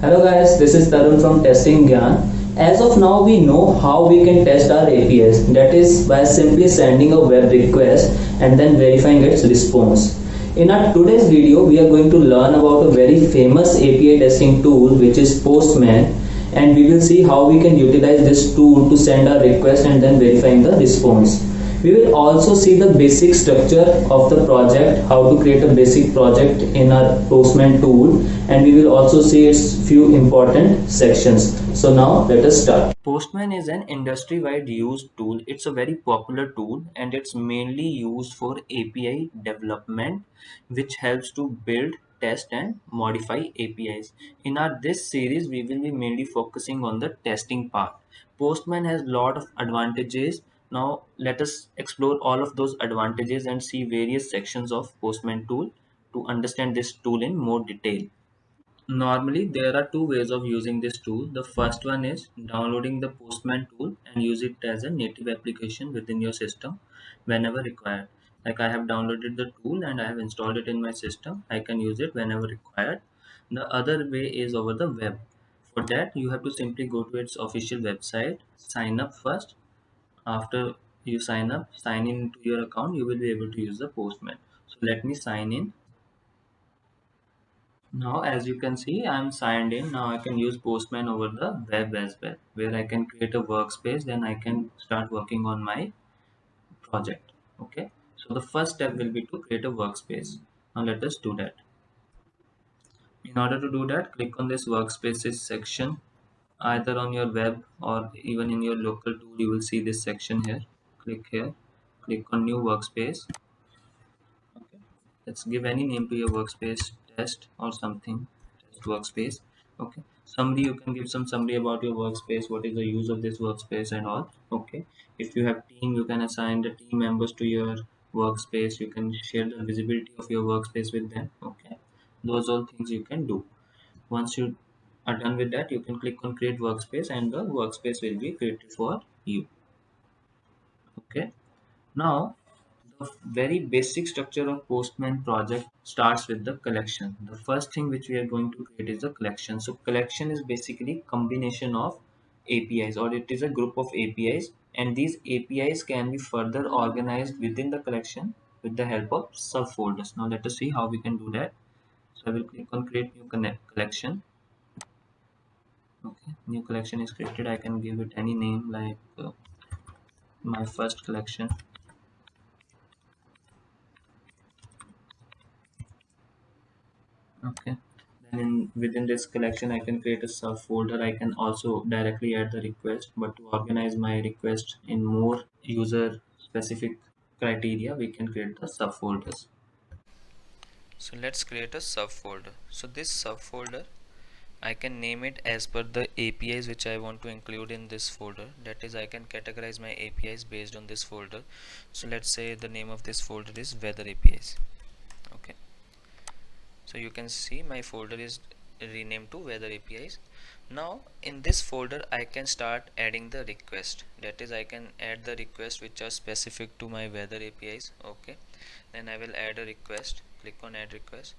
Hello guys, this is Tarun from Testing Gyan. As of now, we know how we can test our APIs. That is by simply sending a web request and then verifying its response. In our today's video, we are going to learn about a very famous API testing tool which is Postman, and we will see how we can utilize this tool to send our request and then verifying the response. We will also see the basic structure of the project, how to create a basic project in our Postman tool, and we will also see its few important sections. So now let us start. Postman is an industry-wide used tool. It's a very popular tool and it's mainly used for API development, which helps to build, test and modify APIs. In our this series, we will be mainly focusing on the testing part. Postman has lot of advantages. Now let us explore all of those advantages and see various sections of Postman tool to understand this tool in more detail. Normally, there are two ways of using this tool. The first one is downloading the Postman tool and use it as a native application within your system whenever required. Like I have downloaded the tool and I have installed it in my system. I can use it whenever required. The other way is over the web. For that, you have to simply go to its official website, sign up first. After you sign in to your account, you will be able to use the Postman. So let me sign in. Now, as you can see, I'm signed in. Now I can use Postman over the web as well, where I can create a workspace. Then I can start working on my project. Okay. So the first step will be to create a workspace. Now let us do that. In order to do that, click on this workspaces section, either on your web or even in your local tool. You will see this section here. Click here. Click on new workspace. Okay, let's give any name to your workspace, test or something, test workspace. Okay, summary, you can give some summary about your workspace, what is the use of this workspace and all. Okay, if you have team, you can assign the team members to your workspace. You can share the visibility of your workspace with them. Okay, those all things you can do. Once you are done with that, you can click on create workspace and the workspace will be created for you. Okay, now the very basic structure of Postman project starts with the collection. The first thing which we are going to create is a collection. So collection is basically combination of APIs, or it is a group of APIs, and these APIs can be further organized within the collection with the help of subfolders. Now let us see how we can do that. So I will click on create new collection. Okay, new collection is created. I can give it any name like my first collection. Okay, then within this collection I can create a subfolder. I can also directly add the request, but to organize my request in more user specific criteria, we can create the subfolders. So let's create a subfolder. So this subfolder, I can name it as per the APIs which I want to include in this folder. That is, I can categorize my APIs based on this folder. So let's say the name of this folder is weather APIs. Okay, so you can see my folder is renamed to weather APIs. Now in this folder I can start adding the request. That is, I can add the request which are specific to my weather APIs. Okay, then I will add a request. Click on add request.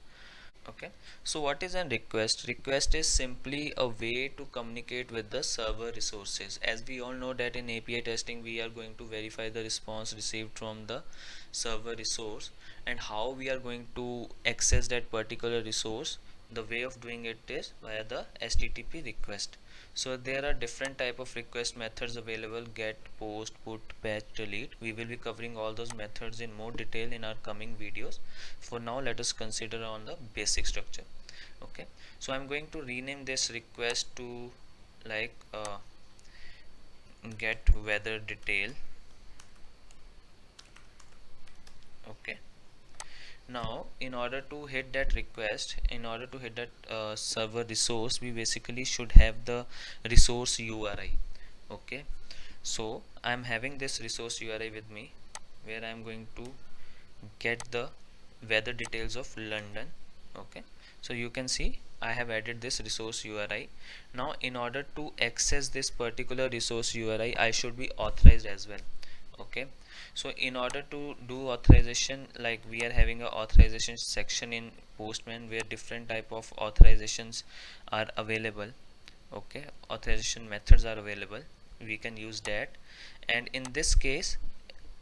Okay, so what is a request? Request is simply a way to communicate with the server resources. As we all know that in API testing we are going to verify the response received from the server resource, and how we are going to access that particular resource. The way of doing it is via the HTTP request. So there are different type of request methods available: get, post, put, patch, delete. We will be covering all those methods in more detail in our coming videos. For now, let us consider on the basic structure. Okay, so I'm going to rename this request to like get weather detail. Okay, now in order to hit that request, in order to hit that server resource, we basically should have the resource URI. Okay, so I'm having this resource URI with me, where I'm going to get the weather details of London. Okay, so you can see I have added this resource URI. Now in order to access this particular resource URI, I should be authorized as well. Okay, so in order to do authorization, like we are having a authorization section in Postman where different type of authorizations are available. Okay, authorization methods are available, we can use that. And in this case,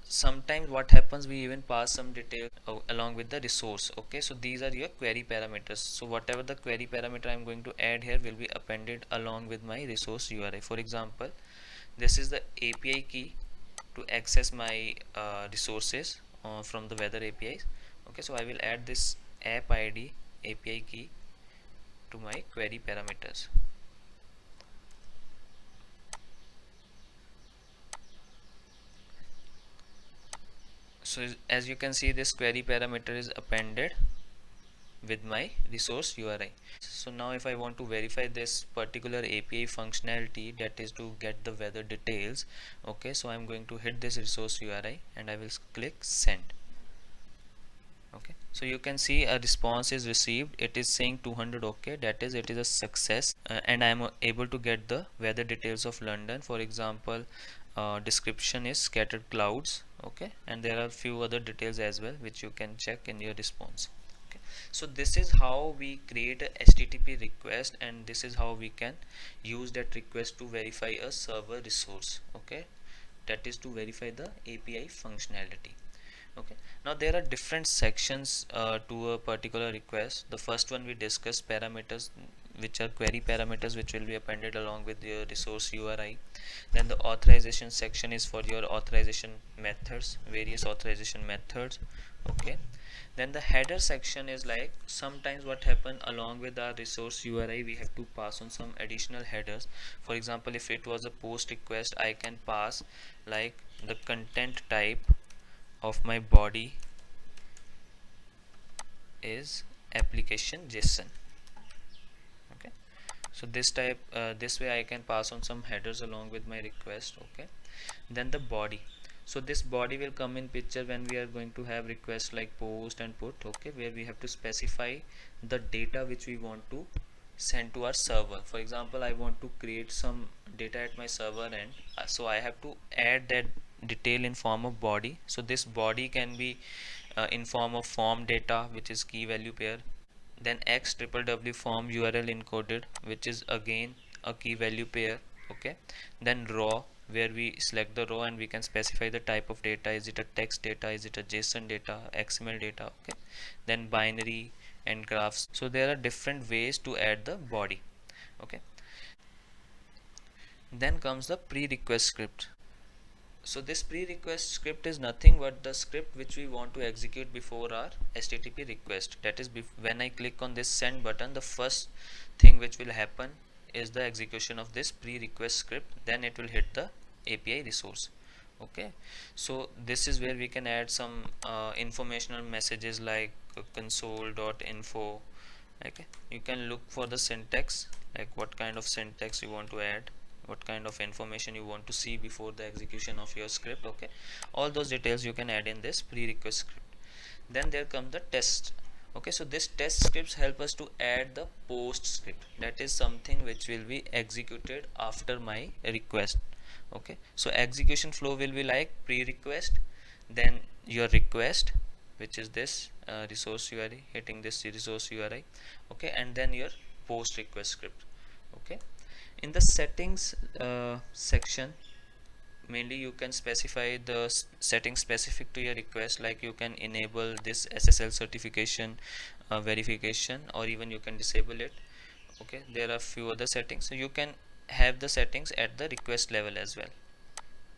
sometimes what happens, we even pass some detail along with the resource. Okay, so these are your query parameters. So whatever the query parameter I'm going to add here will be appended along with my resource URI. For example, this is the API key to access my resources from the weather APIs. Okay, so I will add this app ID API key to my query parameters. So as you can see, this query parameter is appended with my resource URI. So now if I want to verify this particular API functionality, that is to get the weather details, okay, so I'm going to hit this resource URI and I will click send. Okay, so you can see a response is received, it is saying 200. Okay, that is, it is a success, and I am able to get the weather details of London. For example, description is scattered clouds. Okay, and there are few other details as well which you can check in your response. Okay, so this is how we create a HTTP request, and this is how we can use that request to verify a server resource. Okay, that is to verify the API functionality. Okay, now there are different sections to a particular request. The first one we discussed, parameters, which are query parameters which will be appended along with your resource URI. Then the authorization section is for your authorization methods, various authorization methods. Okay, then the header section is like, sometimes what happen, along with our resource URI we have to pass on some additional headers. For example, if it was a post request, I can pass like the content type of my body is application JSON. Okay, so this way I can pass on some headers along with my request. Okay, then the body, so this body will come in picture when we are going to have requests like post and put. Okay, where we have to specify the data which we want to send to our server. For example, I want to create some data at my server end, so I have to add that detail in form of body. So this body can be in form of form data, which is key value pair, then x triple w form URL encoded, which is again a key value pair. Okay, then raw, where we select the raw and we can specify the type of data, is it a text data, is it a JSON data, XML data. Okay, then binary and graphs. So there are different ways to add the body. Okay, then comes the pre-request script. So this pre-request script is nothing but the script which we want to execute before our HTTP request. That is, when I click on this send button, the first thing which will happen is the execution of this pre-request script. Then it will hit the API resource. Okay, so this is where we can add some informational messages like console.info. Okay, you can look for the syntax, like what kind of syntax you want to add, what kind of information you want to see before the execution of your script. Okay, all those details you can add in this pre-request script. Then there comes the test. Okay, so this test scripts help us to add the post script, that is something which will be executed after my request. Okay, so execution flow will be like pre-request, then your request, which is this resource URI, hitting this resource URI. Okay, and then your post request script. Okay, in the settings section, mainly you can specify the settings specific to your request, like you can enable this SSL certification verification, or even you can disable it. Okay, there are few other settings, so you can have the settings at the request level as well.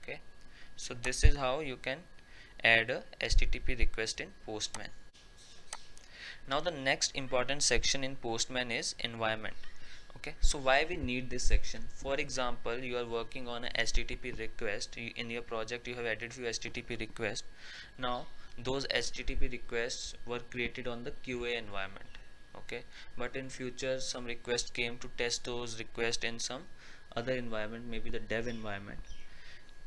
Okay, so this is how you can add a HTTP request in Postman. Now the next important section in Postman is environment. Okay, so why we need this section? For example, you are working on a HTTP request, in your project you have added few HTTP requests. Now those HTTP requests were created on the QA environment. Okay, but in future some requests came to test those requests in some other environment, maybe the dev environment.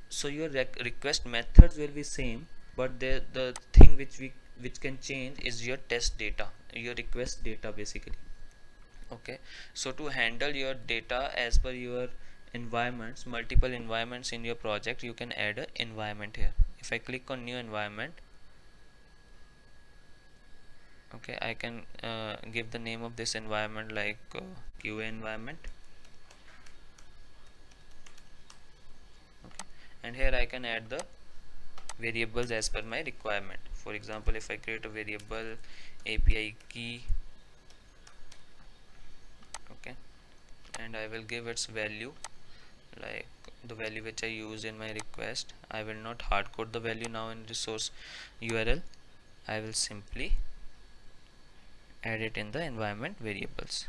So your request methods will be same, but the thing which can change is your test data, your request data basically. Okay, so to handle your data as per your environments, multiple environments in your project, you can add an environment here. If I click on new environment, okay, I can give the name of this environment like QA environment. Okay. And here I can add the variables as per my requirement. For example, if I create a variable API key, okay, and I will give its value like the value which I used in my request. I will not hard code the value now in resource URL. I will simply add it in the environment variables.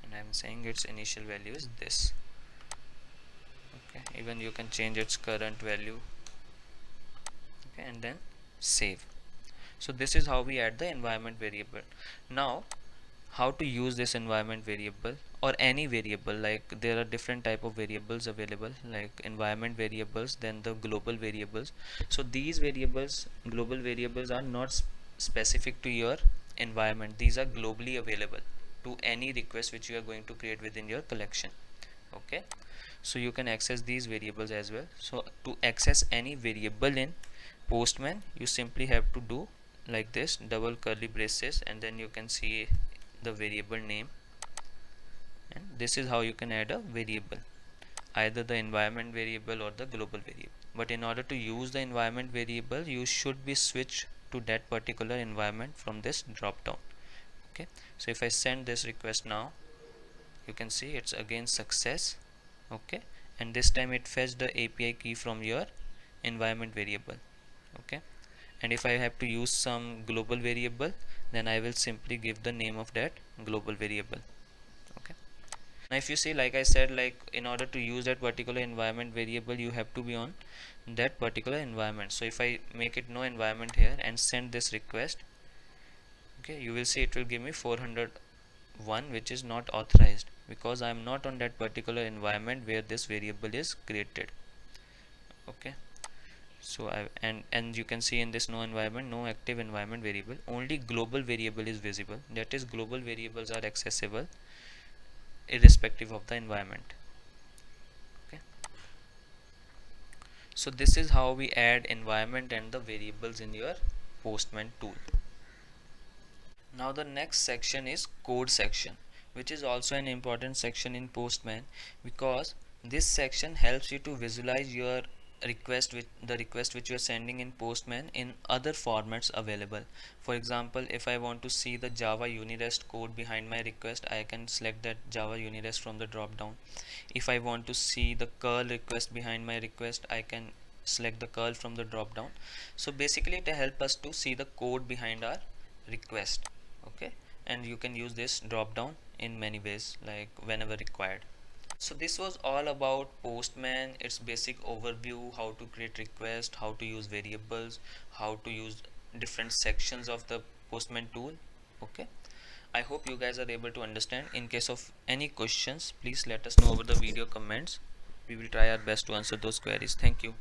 And I'm saying its initial value is this. Okay, even you can change its current value. Okay, and then save. So this is how we add the environment variable. Now how to use this environment variable or any variable, like there are different type of variables available, like environment variables, then the global variables. So these variables, global variables, are not specific to your environment. These are globally available to any request which you are going to create within your collection. Okay, so you can access these variables as well. So to access any variable in Postman, you simply have to do like this, double curly braces, and then you can see the variable name, and this is how you can add a variable, either the environment variable or the global variable. But in order to use the environment variable, you should be switched to that particular environment from this drop down. Okay, so if I send this request now, you can see it's again success. Okay, and this time it fetched the API key from your environment variable. Okay, and if I have to use some global variable, then I will simply give the name of that global variable. Okay, now if you see, like I said, like in order to use that particular environment variable, you have to be on that particular environment. So if I make it no environment here and send this request, okay, you will see it will give me 401, which is not authorized because I am not on that particular environment where this variable is created. Okay, so and you can see in this no environment, no active environment variable, only global variable is visible. That is, global variables are accessible irrespective of the environment. Okay, so this is how we add environment and the variables in your Postman tool. Now the next section is code section, which is also an important section in Postman because this section helps you to visualize your request, with the request which you are sending in Postman in other formats available. For example, if I want to see the Java Unirest code behind my request, I can select that Java Unirest from the drop down. If I want to see the curl request behind my request, I can select the curl from the drop down. So basically it helps us to see the code behind our request. Okay, and you can use this drop down in many ways, like whenever required. So this was all about Postman, its basic overview, how to create requests, how to use variables, how to use different sections of the Postman tool. Okay, I hope you guys are able to understand. In case of any questions, please let us know over the video comments. We will try our best to answer those queries. Thank you.